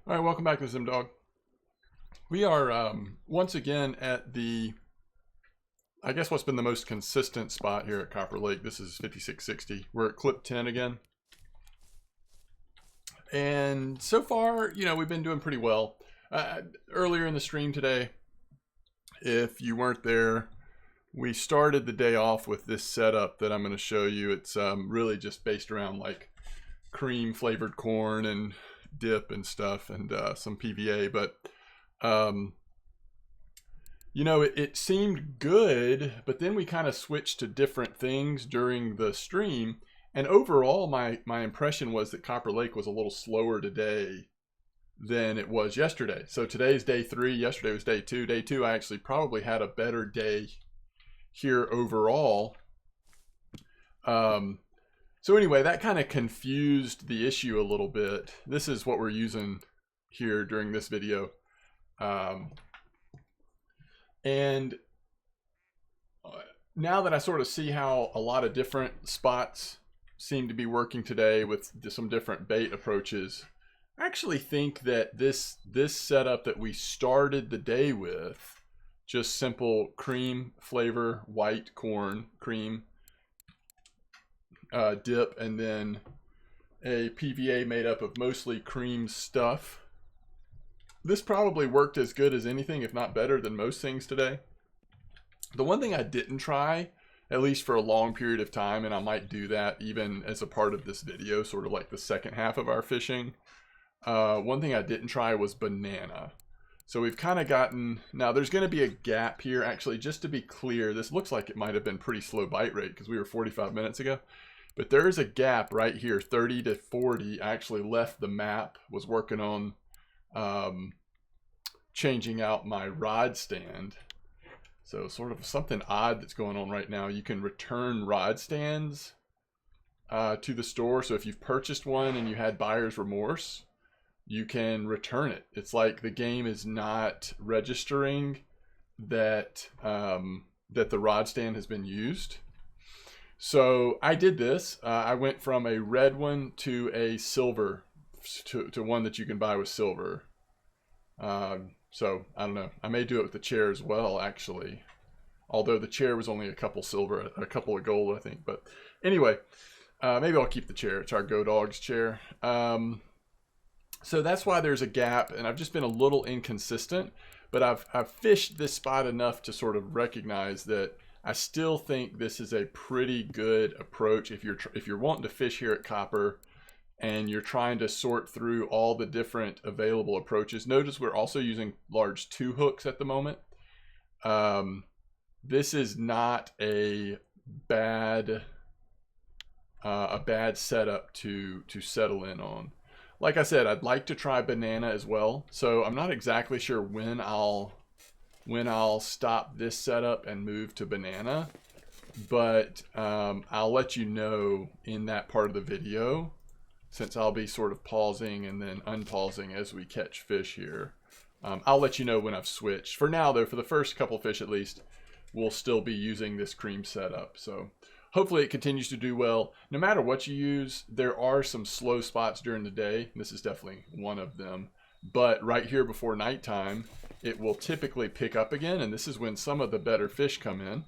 All right, welcome back to ZimDog. We are once again at I guess what's been the most consistent spot here at Copper Lake. This is 5660. We're at clip 10 again. And so far, we've been doing pretty well. Earlier in the stream today, if you weren't there, we started the day off with this setup that I'm going to show you. It's really just based around like cream flavored corn and dip and stuff and some PVA, but it seemed good, but then we kind of switched to different things during the stream, and overall my impression was that Copper Lake was a little slower today than it was yesterday. So today's day 3, yesterday was day 2. Day 2 I actually probably had a better day here overall. So anyway, that kind of confused the issue a little bit. This is what we're using here during this video. And now that I sort of see how a lot of different spots seem to be working today with some different bait approaches, I actually think that this setup that we started the day with, just simple cream flavor, white corn, cream, dip, and then a PVA made up of mostly cream stuff. This probably worked as good as anything, if not better than most things today. The one thing I didn't try, at least for a long period of time, and I might do that even as a part of this video, sort of like the second half of our fishing. One thing I didn't try was banana. So we've kind of gotten, now there's going to be a gap here. Actually, just to be clear, this looks like it might have been pretty slow bite rate because we were 45 minutes ago. But there is a gap right here, 30 to 40. I actually left the map, was working on changing out my rod stand. So sort of something odd that's going on right now. You can return rod stands to the store. So if you've purchased one and you had buyer's remorse, you can return it. It's like the game is not registering that that the rod stand has been used. So I did this. I went from a red one to a silver, to one that you can buy with silver. So I don't know. I may do it with the chair as well, actually. Although the chair was only a couple silver, a couple of gold, I think. But anyway, maybe I'll keep the chair. It's our Go Dogs chair. So that's why there's a gap, and I've just been a little inconsistent. But I've fished this spot enough to sort of recognize that I still think this is a pretty good approach if you're wanting to fish here at Copper and you're trying to sort through all the different available approaches. Notice we're also using large 2 hooks at the moment. This is not a bad setup to settle in on. Like I said, I'd like to try banana as well. So I'm not exactly sure when I'll stop this setup and move to banana, but I'll let you know in that part of the video, since I'll be sort of pausing and then unpausing as we catch fish here. I'll let you know when I've switched. For now though, for the first couple fish at least, we'll still be using this cream setup. So hopefully it continues to do well. No matter what you use, there are some slow spots during the day. This is definitely one of them. But right here before nighttime, it will typically pick up again, and this is when some of the better fish come in.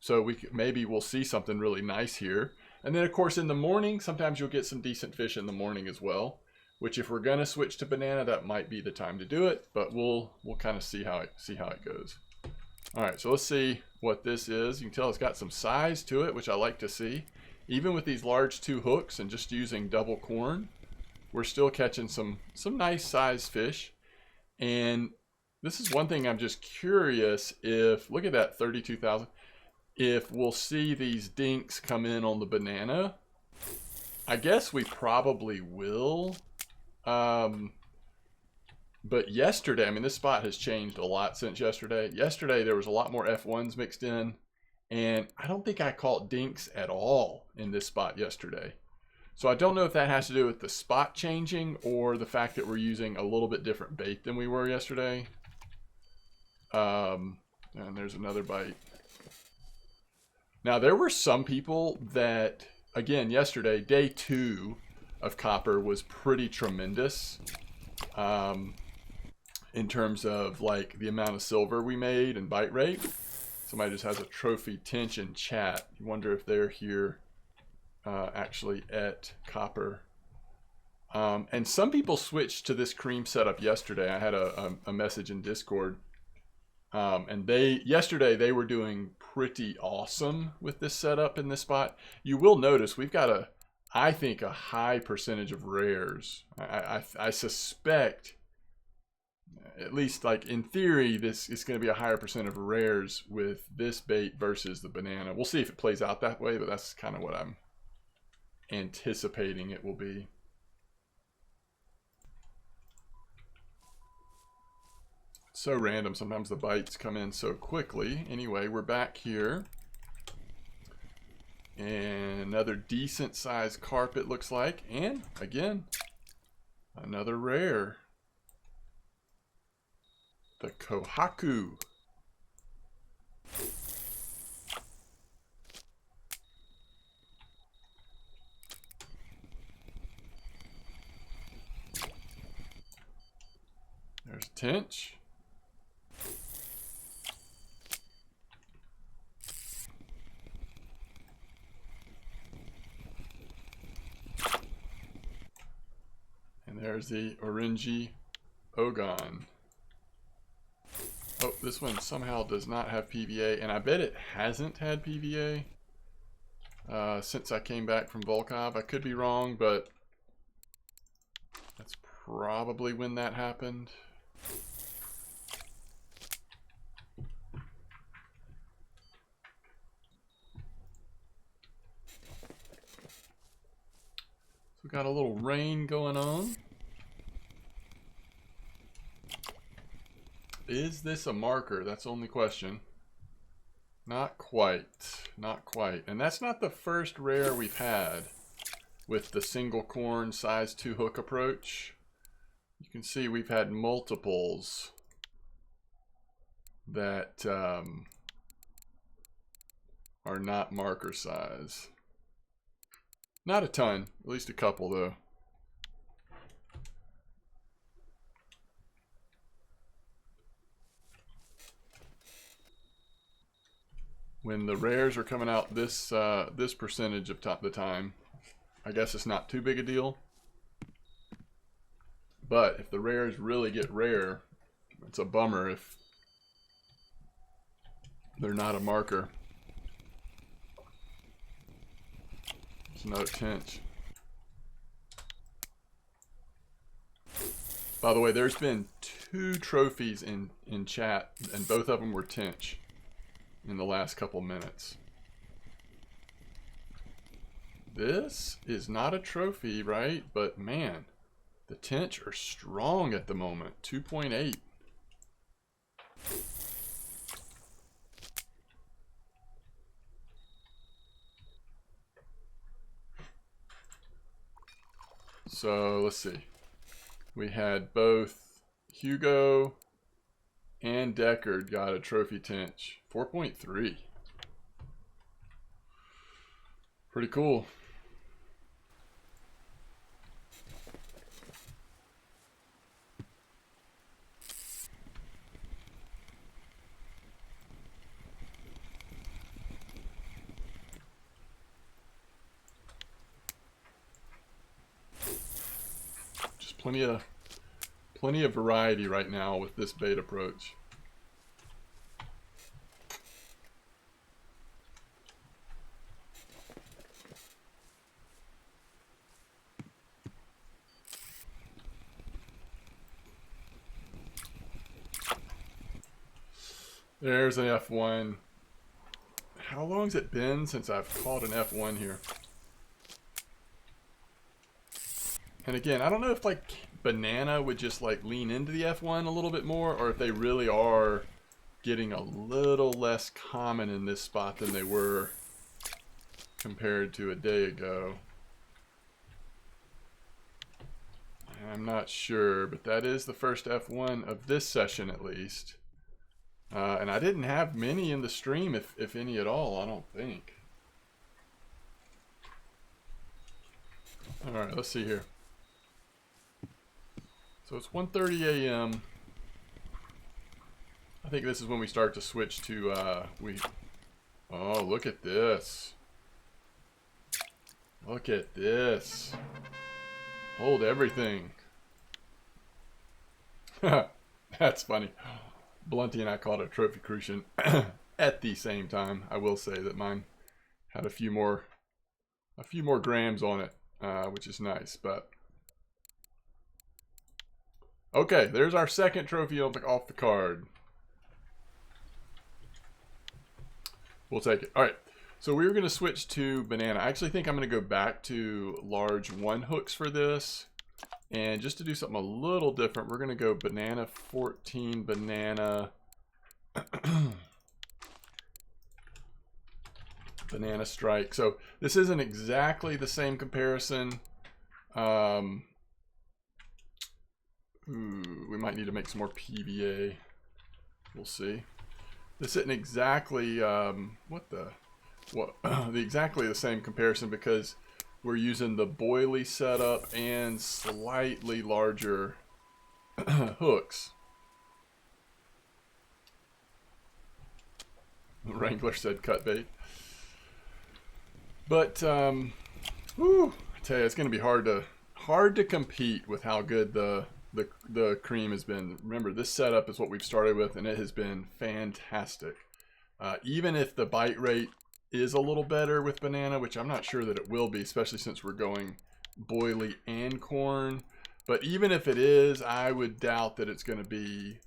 So maybe we'll see something really nice here. And then of course in the morning, sometimes you'll get some decent fish in the morning as well, which if we're gonna switch to banana, that might be the time to do it, but we'll kind of see how it goes. All right, so let's see what this is. You can tell it's got some size to it, which I like to see. Even with these large 2 hooks and just using double corn, we're still catching some nice sized fish. And this is one thing I'm just curious if, look at that, 32,000. If we'll see these dinks come in on the banana. I guess we probably will. But yesterday, I mean, this spot has changed a lot since yesterday. Yesterday, there was a lot more F1s mixed in. And I don't think I caught dinks at all in this spot yesterday. So I don't know if that has to do with the spot changing or the fact that we're using a little bit different bait than we were yesterday. And there's another bite. Now, there were some people that, again, yesterday, day 2 of Copper was pretty tremendous. in terms of like the amount of silver we made and bite rate. Somebody just has a trophy Tinch in chat. You wonder if they're here actually at Copper. And some people switched to this cream setup yesterday. I had a message in Discord. And yesterday they were doing pretty awesome with this setup in this spot. You will notice we've got I think a high percentage of rares. I suspect, at least like in theory, this is going to be a higher percent of rares with this bait versus the banana. We'll see if it plays out that way, but that's kind of what I'm anticipating it will be. So random. Sometimes the bites come in so quickly. Anyway, we're back here. And another decent sized carp it looks like. And again, another rare. The Kohaku. There's Tinch. And there's the Orangey Ogon. Oh, this one somehow does not have PVA, and I bet it hasn't had PVA since I came back from Volcov. I could be wrong, but that's probably when that happened. So we got a little rain going on. Is this a marker? That's the only question. Not quite. Not quite. And that's not the first rare we've had with the single corn size 2 hook approach. You can see we've had multiples that are not marker size. Not a ton, at least a couple though. When the rares are coming out this this percentage of the time, I guess it's not too big a deal. But if the rares really get rare, it's a bummer if they're not a marker. It's another Tinch. By the way, there's been 2 trophies in chat, and both of them were Tinch in the last couple minutes. This is not a trophy, right? But man, the Tinch are strong at the moment. 2.8. So let's see. We had both Hugo and Deckard got a trophy Tinch. 4.3. Pretty cool. Just plenty of variety right now with this bait approach. There's an F1. How long has it been since I've caught an F1 here? And again, I don't know if like Banana would just like lean into the F1 a little bit more, or if they really are getting a little less common in this spot than they were compared to a day ago. I'm not sure, but that is the first F1 of this session at least. And I didn't have many in the stream, if any at all, I don't think. Alright, let's see here. So it's 1:30 a.m. I think this is when we start to switch to, oh, look at this. Look at this. Hold everything. That's funny. Blunty and I called it a Trophy Crucian at the same time. I will say that mine had a few more grams on it, which is nice, but okay, there's our second trophy off the card. We'll take it. All right, so we were going to switch to banana. I actually think I'm going to go back to large 1 hooks for this. And just to do something a little different, we're going to go banana 14, banana, banana strike. So this isn't exactly the same comparison. We might need to make some more PVA. We'll see. This isn't exactly exactly the same comparison because we're using the boilie setup and slightly larger hooks. The Wrangler said cut bait. But whew, I tell you, it's going to be hard to compete with how good the cream has been. Remember, this setup is what we've started with, and it has been fantastic. Even if the bite rate is a little better with banana, which I'm not sure that it will be, especially since we're going boilie and corn. But even if it is, I would doubt that it's going to be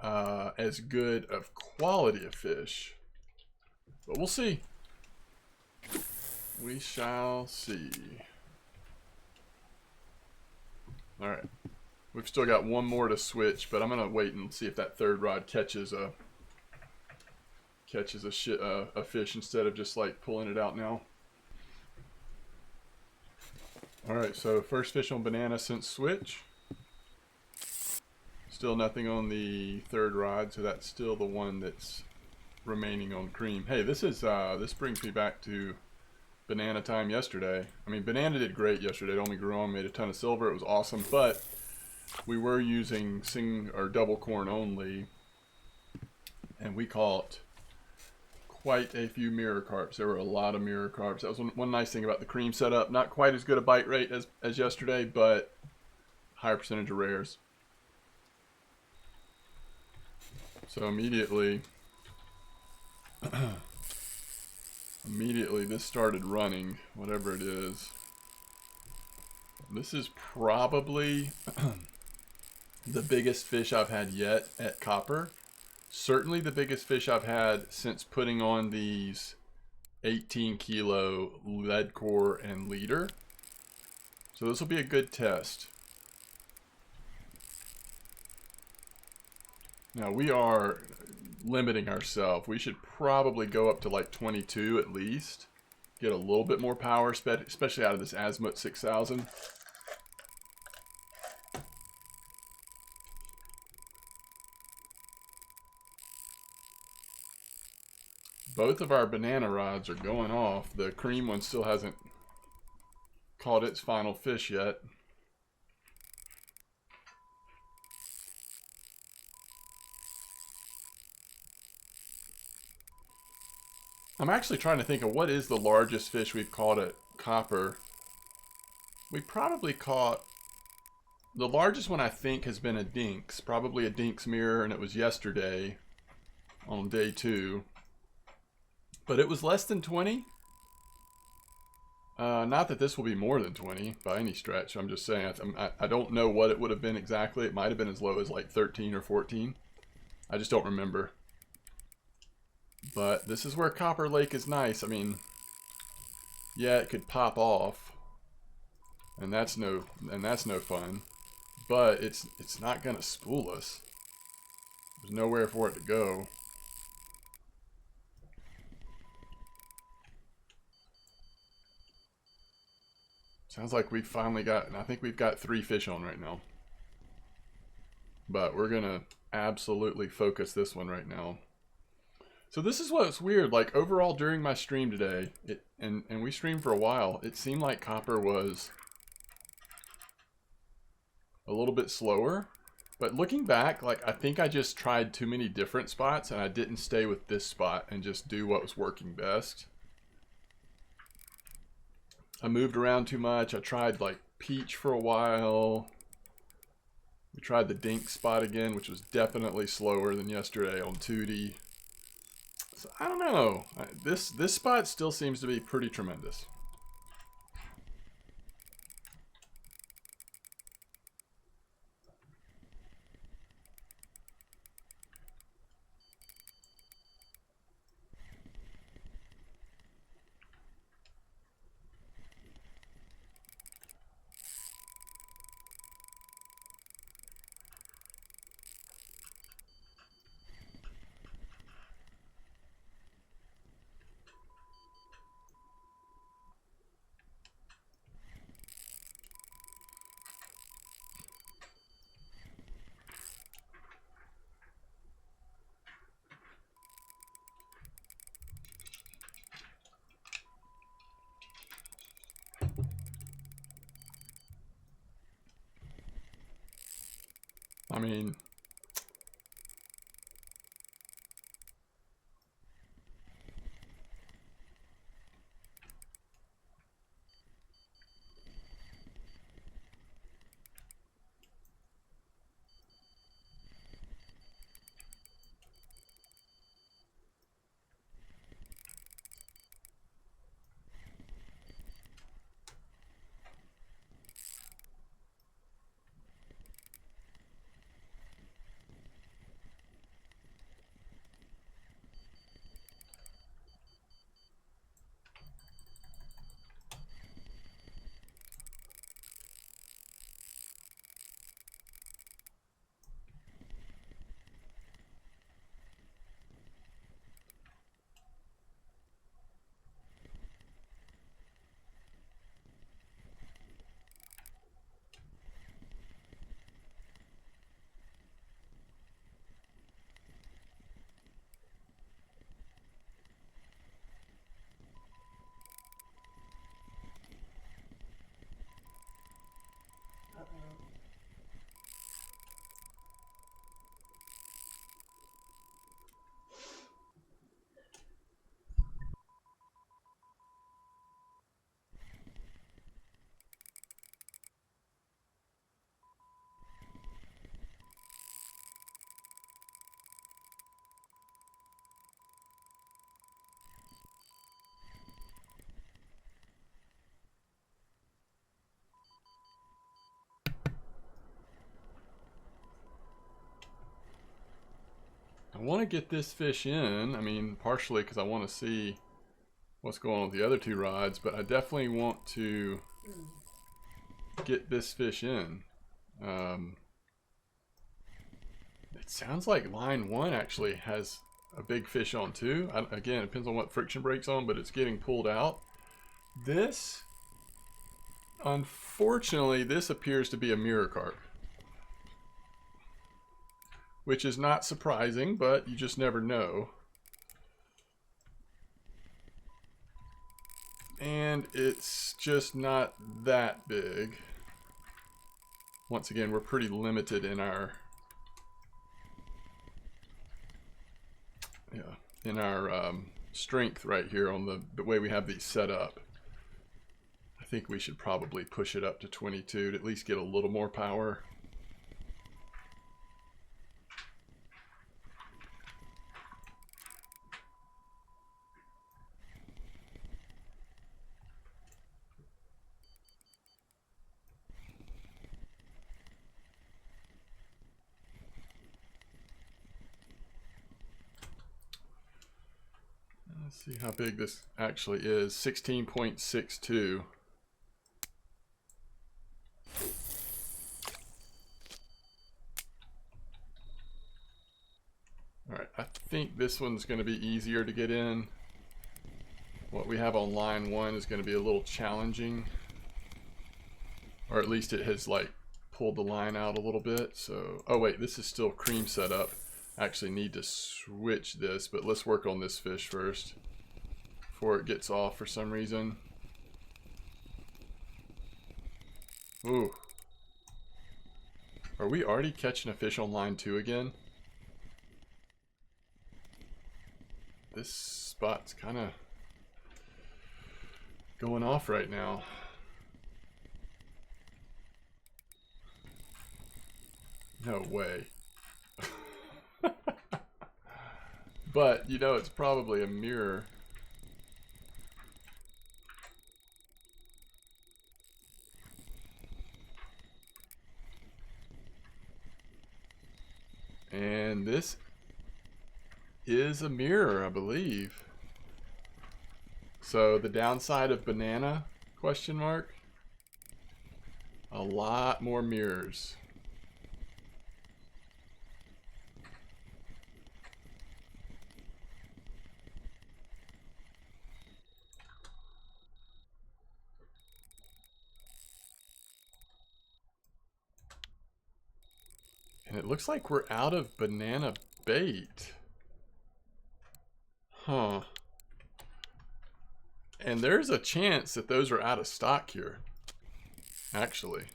as good of quality of fish. But we'll see. We shall see. All right. We've still got one more to switch, but I'm going to wait and see if that third rod catches a fish instead of just like pulling it out now. All right, so first fish on banana since switch. Still nothing on the third rod, so that's still the one that's remaining on cream. Hey, this brings me back to banana time yesterday. I mean, banana did great yesterday. It only grew on, made a ton of silver. It was awesome, but we were using double corn only, and we caught quite a few mirror carps. There were a lot of mirror carps. That was one nice thing about the cream setup. Not quite as good a bite rate as yesterday, but higher percentage of rares. So immediately this started running, whatever it is. This is probably the biggest fish I've had yet at copper. Certainly the biggest fish I've had since putting on these 18 kilo lead core and leader. So this will be a good test. Now we are limiting ourselves. We should probably go up to like 22 at least. Get a little bit more power, especially out of this Azimuth 6000. Both of our banana rods are going off. The cream one still hasn't caught its final fish yet. I'm actually trying to think of what is the largest fish we've caught at copper. We probably caught, the largest one I think has been a dinks, probably a dinks mirror, and it was yesterday on day 2. But it was less than 20. Not that this will be more than 20 by any stretch. I'm just saying, I don't know what it would have been exactly. It might have been as low as like 13 or 14. I just don't remember. But this is where Copper Lake is nice. I mean, yeah, it could pop off, and that's no fun. But it's not gonna spool us. There's nowhere for it to go. Sounds like we've finally got, I think we've got 3 fish on right now. But we're gonna absolutely focus this one right now. So this is what's weird, like overall during my stream today, and we streamed for a while, it seemed like copper was a little bit slower. But looking back, like, I think I just tried too many different spots and I didn't stay with this spot and just do what was working best. I moved around too much. I tried like Peach for a while. We tried the Dink spot again, which was definitely slower than yesterday on Tootie. So I don't know. This spot still seems to be pretty tremendous. I mean, I want to get this fish in. I mean, partially because I want to see what's going on with the other two rods, but I definitely want to get this fish in. It sounds like line one actually has a big fish on too. Again, it depends on what friction brake's on, but it's getting pulled out. This, unfortunately, this appears to be a mirror carp, which is not surprising, but you just never know. And it's just not that big. Once again, we're pretty limited in our strength right here on the way we have these set up. I think we should probably push it up to 22 to at least get a little more power. Let's see how big this actually is. 16.62. Alright, I think this one's going to be easier to get in. What we have on line one is going to be a little challenging. Or at least it has like pulled the line out a little bit. So, oh wait, this is still cream set up. I actually need to switch this, but let's work on this fish first before it gets off for some reason. Ooh. Are we already catching a fish on line 2 again? This spot's kind of going off right now. No way. But, you know, it's probably a mirror. And this is a mirror, I believe. So the downside of banana, question mark, a lot more mirrors. And it looks like we're out of banana bait. Huh. And there's a chance that those are out of stock here, actually.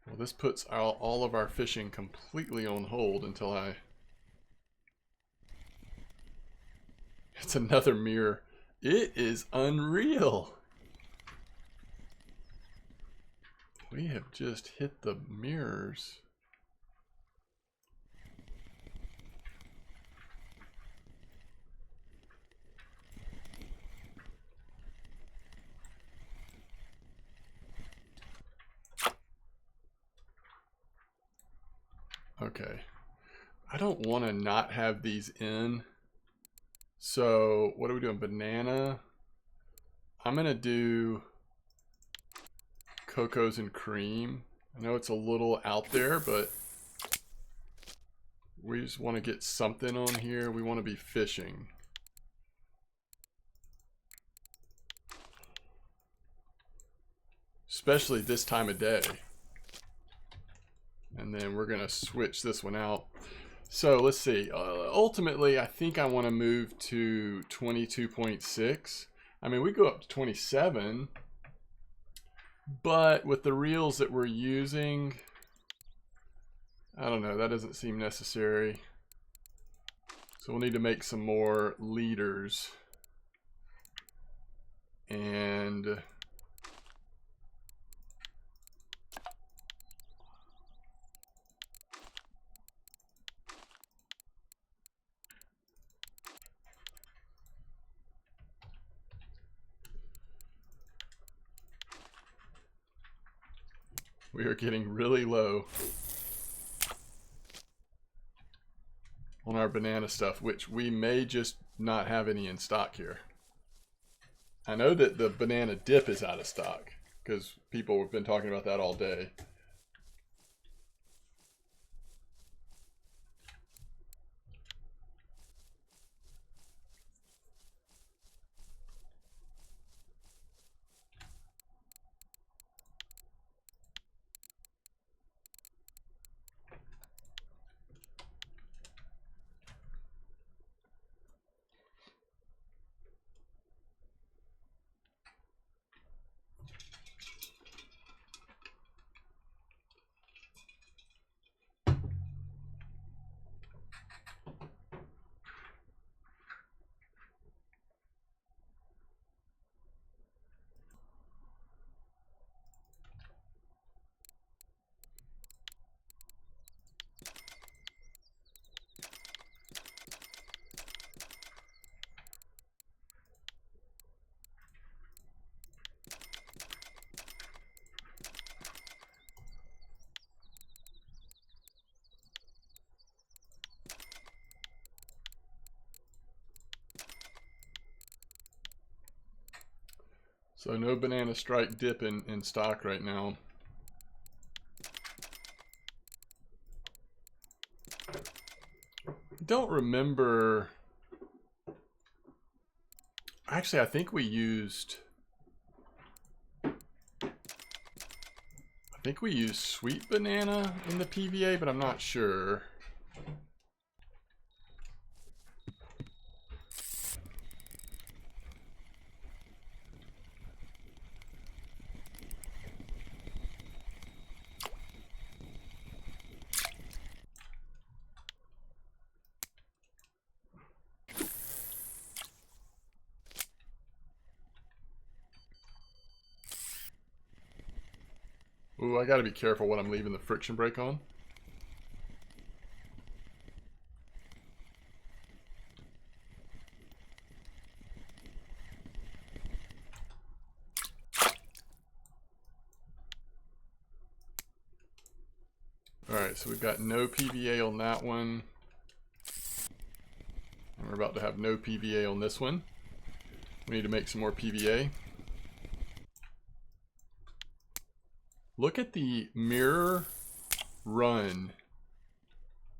Well, this puts all of our fishing completely on hold until I... It's another mirror. It is unreal. We have just hit the mirrors. Okay. I don't want to not have these in. So what are we doing? Banana. I'm going to do Cocos and Cream. I know it's a little out there, but we just want to get something on here. We want to be fishing. Especially this time of day. And then we're going to switch this one out. So let's see. Ultimately, I think I want to move to 22.6. I mean, we go up to 27. But with the reels that we're using, I don't know, that doesn't seem necessary. So we'll need to make some more leaders. And we are getting really low on our banana stuff, which we may just not have any in stock here. I know that the banana dip is out of stock because people have been talking about that all day. So no banana strike dip in stock right now. Don't remember. Actually, I think we used sweet banana in the PVA, but I'm not sure. Ooh, I gotta be careful what I'm leaving the friction brake on. Alright, so we've got no PVA on that one. And we're about to have no PVA on this one. We need to make some more PVA. Look at the mirror run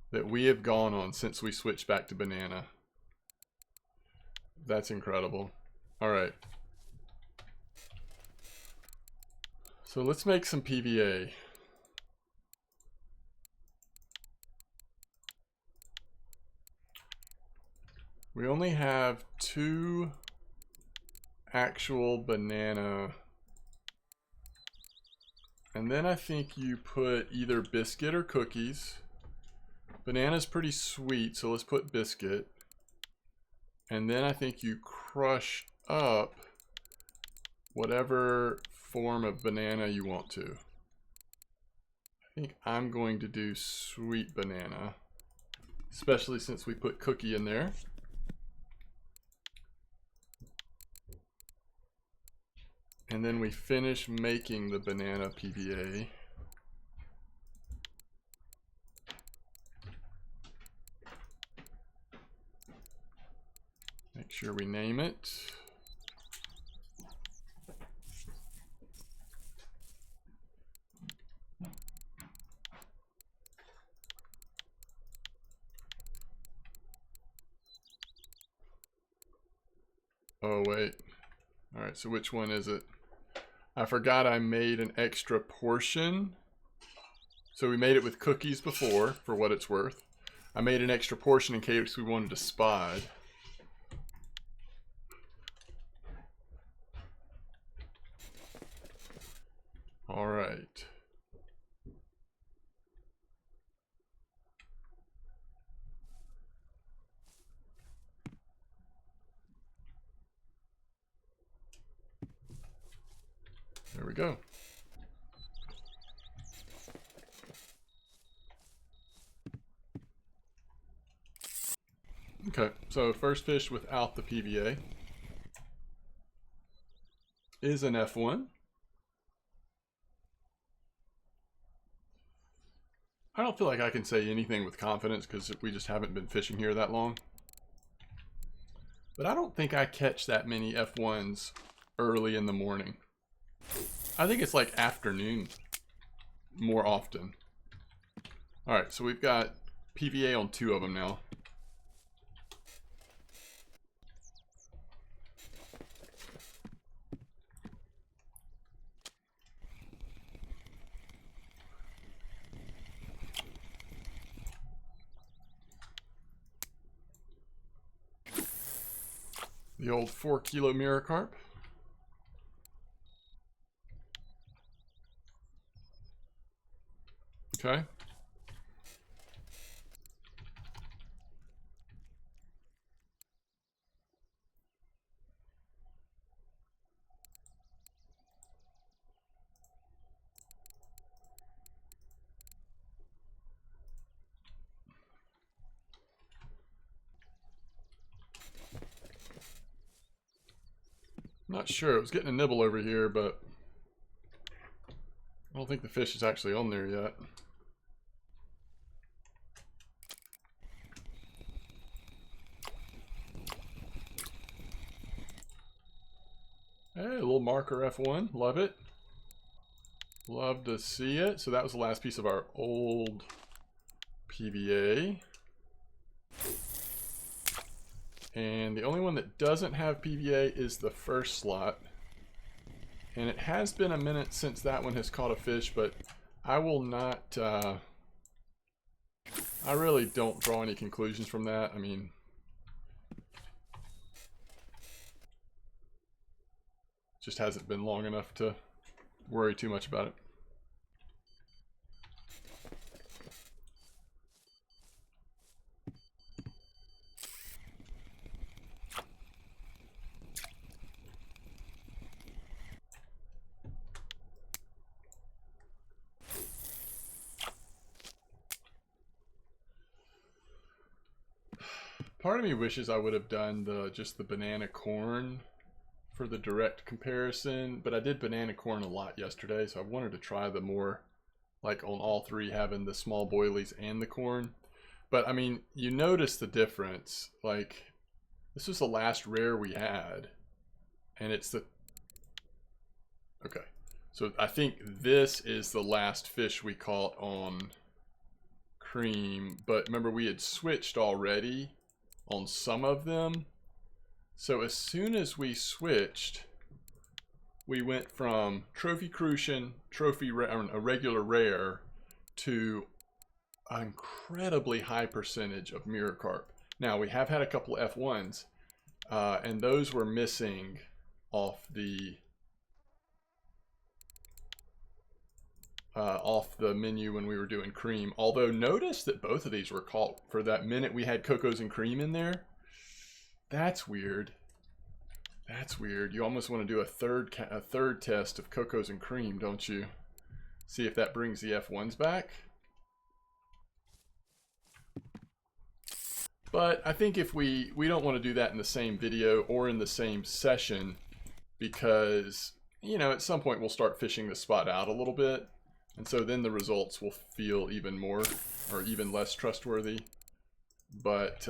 that we have gone on since we switched back to banana. That's incredible. Alright. So let's make some PVA. We only have 2 actual banana. And then I think you put either biscuit or cookies. Banana's pretty sweet, so let's put biscuit. And then I think you crush up whatever form of banana you want to. I think I'm going to do sweet banana, especially since we put cookie in there. And then we finish making the banana PVA. Make sure we name it. Oh, wait. All right, so which one is it? I forgot I made an extra portion. So we made it with cookies before, for what it's worth. I made an extra portion in case we wanted to spide. All right. There we go. Okay, so first fish without the PVA is an F1. I don't feel like I can say anything with confidence because we just haven't been fishing here that long. But I don't think I catch that many F1s early in the morning. I think it's like afternoon more often. Alright, so we've got PVA on 2 of them now. The old 4-kilo mirror carp. Okay. Not sure. It was getting a nibble over here, but I don't think the fish is actually on there yet. Hey, a little marker F1. Love it. Love to see it. So that was the last piece of our old PVA. And the only one that doesn't have PVA is the first slot. And it has been a minute since that one has caught a fish, but I will not, I really don't draw any conclusions from that. I mean, just hasn't been long enough to worry too much about it. part of me wishes I would have done just the banana corn for the direct comparison, but I did banana corn a lot yesterday, so I wanted to try the more, like on all three, having the small boilies and the corn. But I mean, you notice the difference. Like, this was the last rare we had, and it's the... Okay, so I think this is the last fish we caught on cream, but remember we had switched already on some of them. So as soon as we switched, we went from Trophy Crucian, a regular rare, to an incredibly high percentage of Mirror Carp. Now, we have had a couple F1s, and those were missing off the menu when we were doing cream. Although, notice that both of these were caught for that minute we had Cocos and Cream in there. That's weird. That's weird. You almost want to do a third test of Cocos and Cream, don't you? See if that brings the F1s back. But I think if we don't want to do that in the same video or in the same session, because, you know, at some point we'll start fishing the spot out a little bit, and so then the results will feel even more or even less trustworthy. But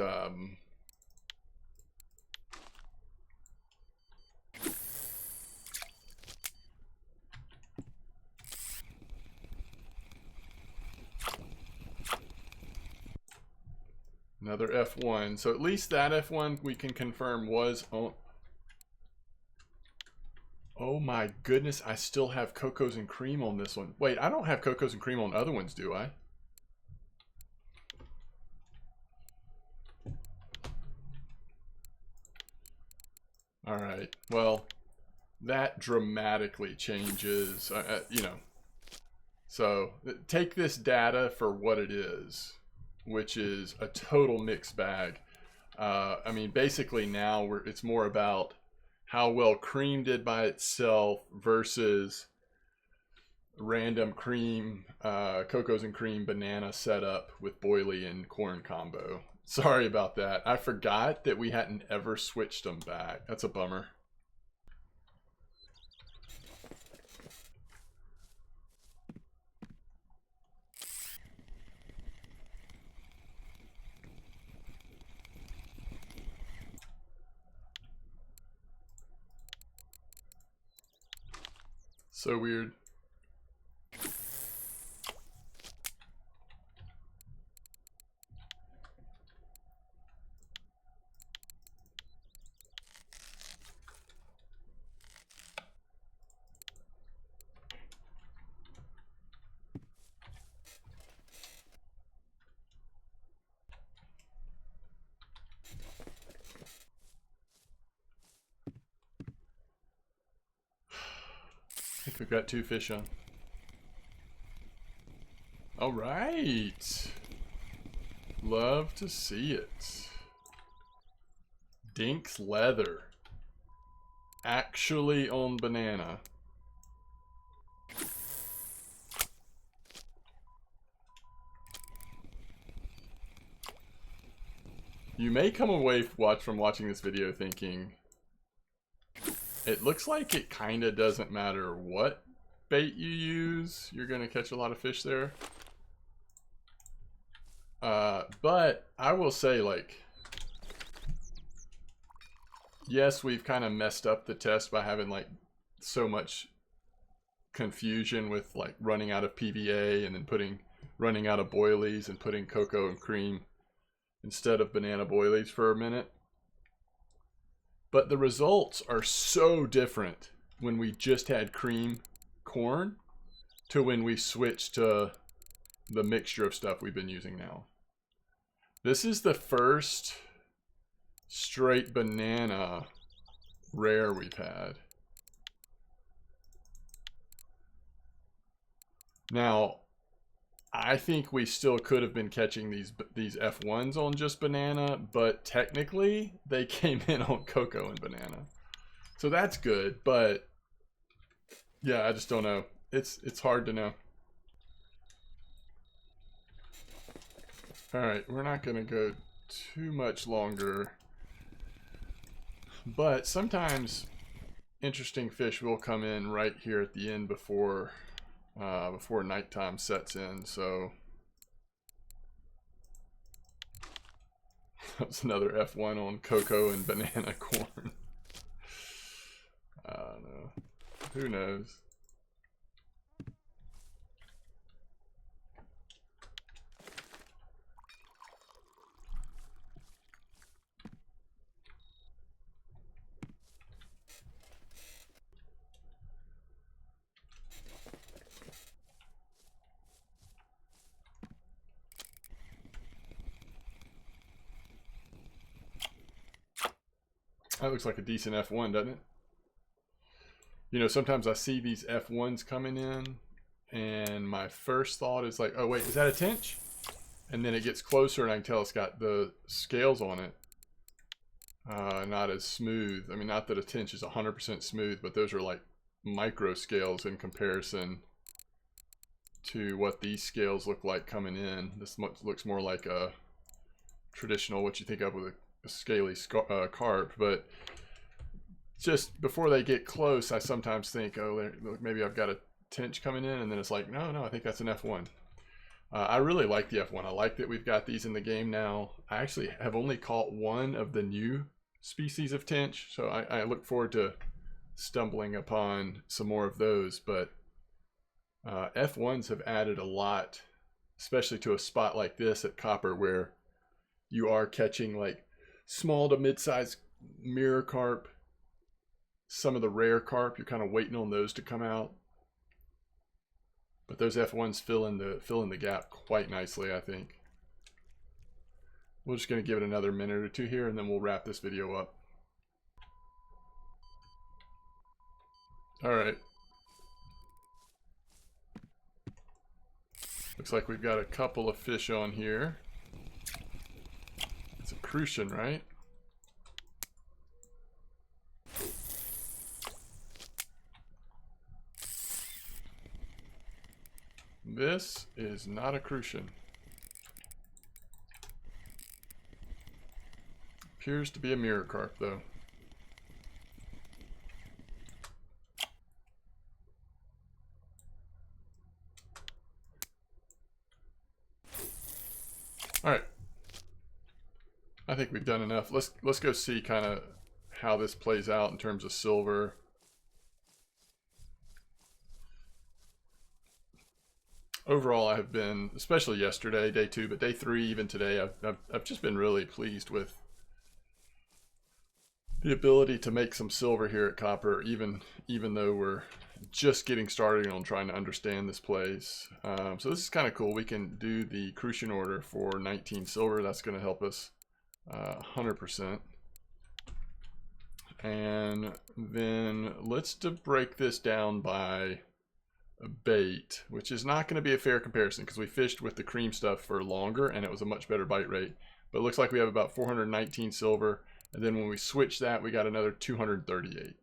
another F1. So at least that F1 we can confirm was on. Oh my goodness, I still have Cocos and Cream on this one. Wait, I don't have Cocos and Cream on other ones, do I? Alright, well, that dramatically changes, you know. So, take this data for what it is, which is a total mixed bag. I mean, basically now it's more about how well cream did by itself versus random cream, Cocos and Cream banana setup with boilie and corn combo. Sorry about that. I forgot that we hadn't ever switched them back. That's a bummer. So weird. I think we've got 2 fish on. All right. Love to see it. Dink's Leather. Actually on banana. You may come away from watching this video thinking, it looks like it kind of doesn't matter what bait you use, you're going to catch a lot of fish there. But I will say, like, yes, we've kind of messed up the test by having, like, so much confusion with, like, running out of PVA and then running out of boilies and putting Cocoa and Cream instead of banana boilies for a minute. But the results are so different when we just had cream corn to when we switched to the mixture of stuff we've been using now. This is the first straight banana rare we've had. Now, I think we still could have been catching these F1s on just banana, but technically they came in on cocoa and banana. So that's good, but yeah, I just don't know. It's hard to know. All right, we're not gonna go too much longer. But sometimes interesting fish will come in right here at the end before nighttime sets in. So that's another F1 on cocoa and banana corn. I don't know. Who knows? That looks like a decent F1, doesn't it? You know, sometimes I see these F1s coming in, and my first thought is like, oh wait, is that a tench? And then it gets closer, and I can tell it's got the scales on it. Not as smooth. I mean, not that a tench is 100% smooth, but those are like micro scales in comparison to what these scales look like coming in. This looks more like a traditional, what you think of with a scaly carp, but just before they get close, I sometimes think, oh, maybe I've got a tench coming in, and then it's like, no, I think that's an F1. I really like the F1. I like that we've got these in the game now. I actually have only caught one of the new species of tench, so I look forward to stumbling upon some more of those, but F1s have added a lot, especially to a spot like this at Copper, where you are catching like small to mid-sized mirror carp, some of the rare carp. You're kind of waiting on those to come out, but those F1s fill in the gap quite nicely, I think. We're just going to give it another minute or two here, and then we'll wrap this video up. All right. Looks like we've got a couple of fish on here. It's a crucian, right? This is not a crucian. Appears to be a mirror carp, though. All right. I think we've done enough. Let's go see kind of how this plays out in terms of silver. Overall, I have been, especially yesterday, day 2, but day 3, even today, I've just been really pleased with the ability to make some silver here at Copper, even though we're just getting started on trying to understand this place. So this is kind of cool. We can do the crucian order for 19 silver. That's going to help us 100%. And then let's break this down by a bait, which is not going to be a fair comparison because we fished with the cream stuff for longer and it was a much better bite rate. But it looks like we have about 419 silver, and then when we switch that, we got another 238.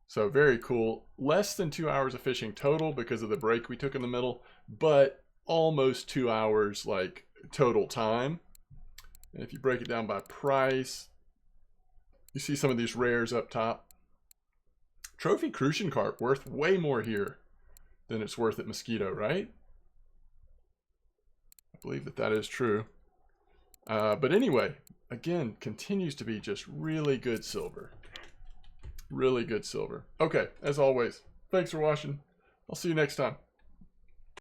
So very cool. Less than 2 hours of fishing total because of the break we took in the middle, but almost 2 hours like total time. And if you break it down by price, you see some of these rares up top. Trophy crucian carp worth way more here than it's worth at Mosquito, right? I believe that is true. But anyway, again, continues to be just really good silver. Really good silver. Okay, as always, thanks for watching. I'll see you next time.